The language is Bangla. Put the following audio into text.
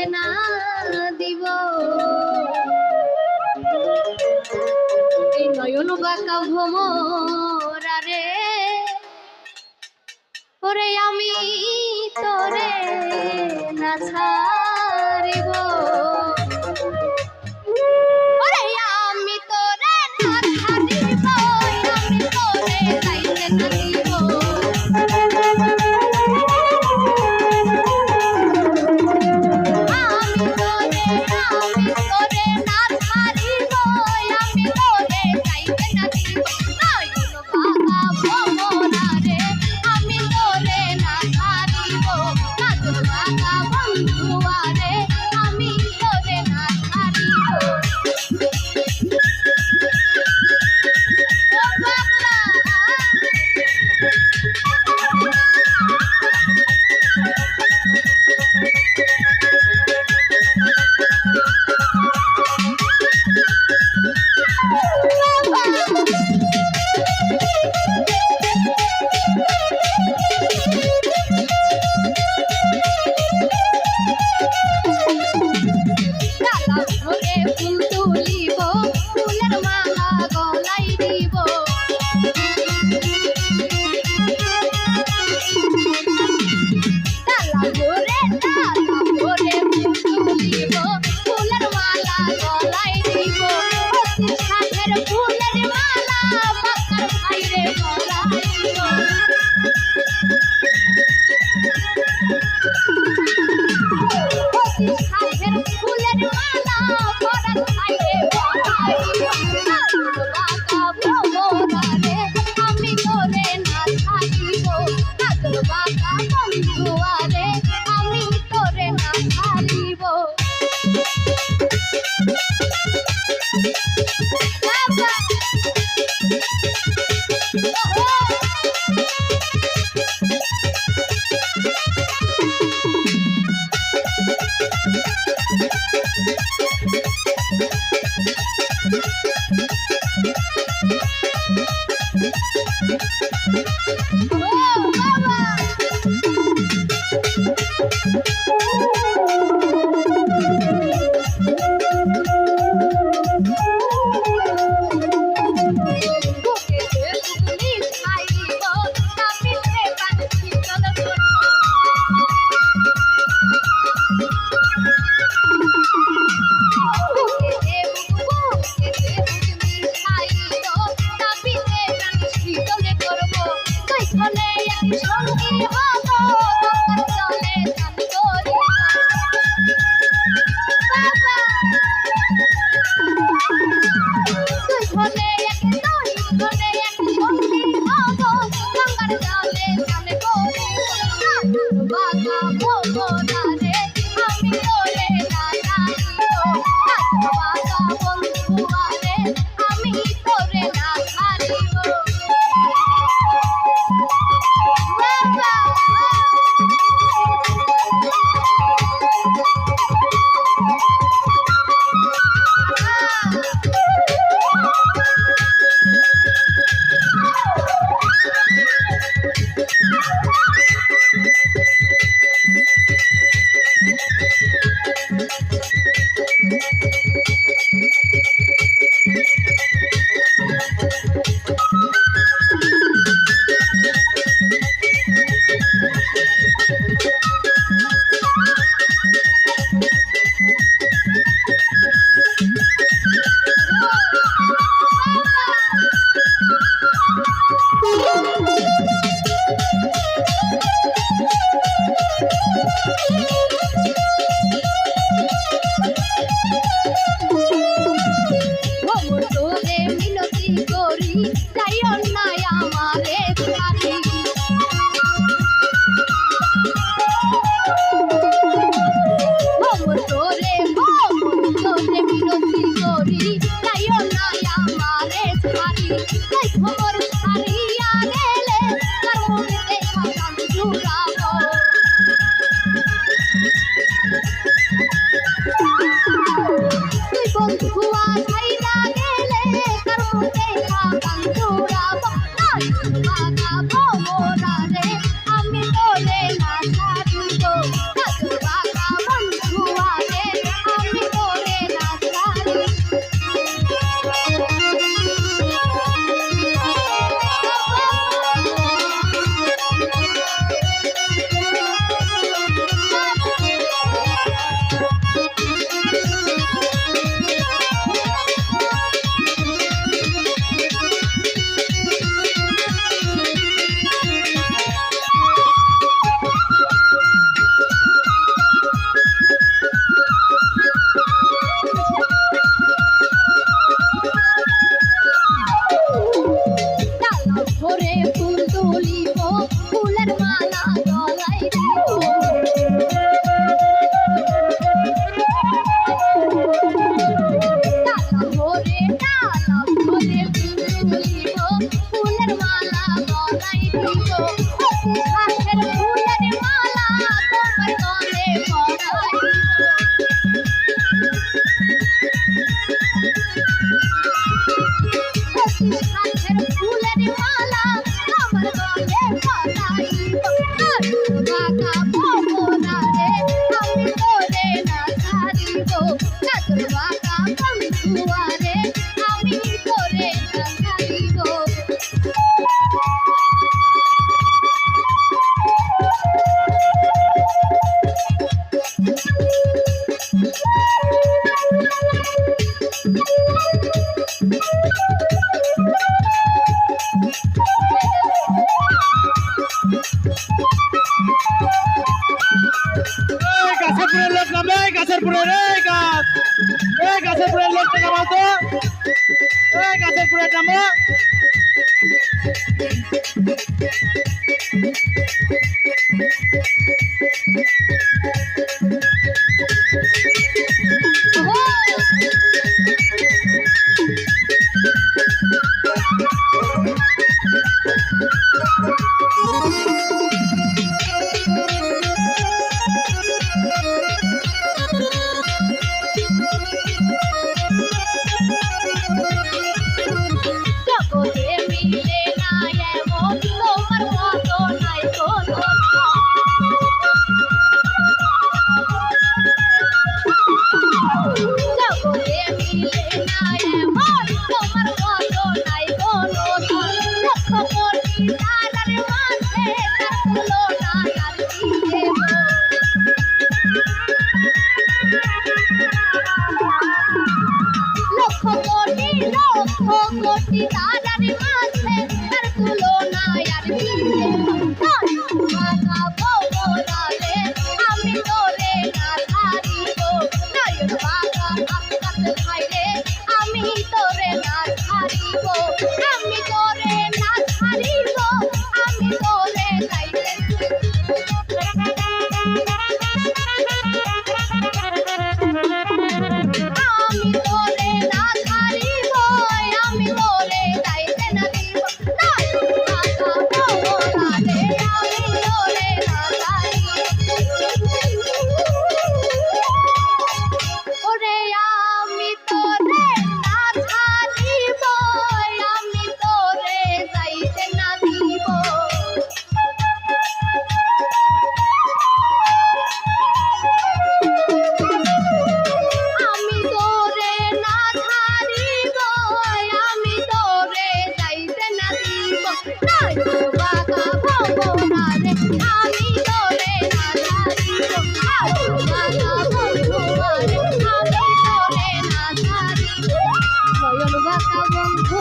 না দিব এই নয়ন বাঁকা ভোমরা রে ওরে আমি তোরে না ছাড়িব ওরে আমি তোরে না ছাড়িব আমি তোরে যাইতে না দিব তলে পড়াইব হাতের ফুলের মালা আমার গলে পরাইব বাঁকা ভবনা রে আমি তোরে না ছাড়িব তোর বাঁকা বন্ধুয়া রে আমি তোরে না ছাড়িব গাছের লোক নামে গাছের পুরে রে গাছ গাছের পুরের লোকটা নামাও তো গাছের পুরে নামো জগতে মিলে না এমন তোমার মতো নাই কোনো জগতে মিলে না এমন তোমার মতো নাই কোনো লক্ষ কোটি তারার মাঝে তার তুলনা আর কি দেব লক্ষ কোটি তারার মাঝে তার তুলনা আর কি দেব বাঁকা ভবনা রে আমি তোরে না ছাড়িব নয়ন বাঁকা আকাশ ভাই রে আমি তোরে না ছাড়িব আমি তোরে না ছাড়িব আমি তোরে যাইতে আমি তোরে না ছাড়িব আমি তোরে যাইতে না দিব বাঁকা ভবনা রে আমি তোরে না ছাড়িব ওরে আমি তোরে না ছাড়িব আমি তোরে যাইতে না দিব আমি তোরে না ছাড়িব আমি তোরে যাইতে না দিব নাই বাঁকা ভবনা রে আমি তোরে না ছাড়িব বাঁকা ভবনা রে আমি তোরে না ছাড়িব নয়ন বাঁকা বন্ধু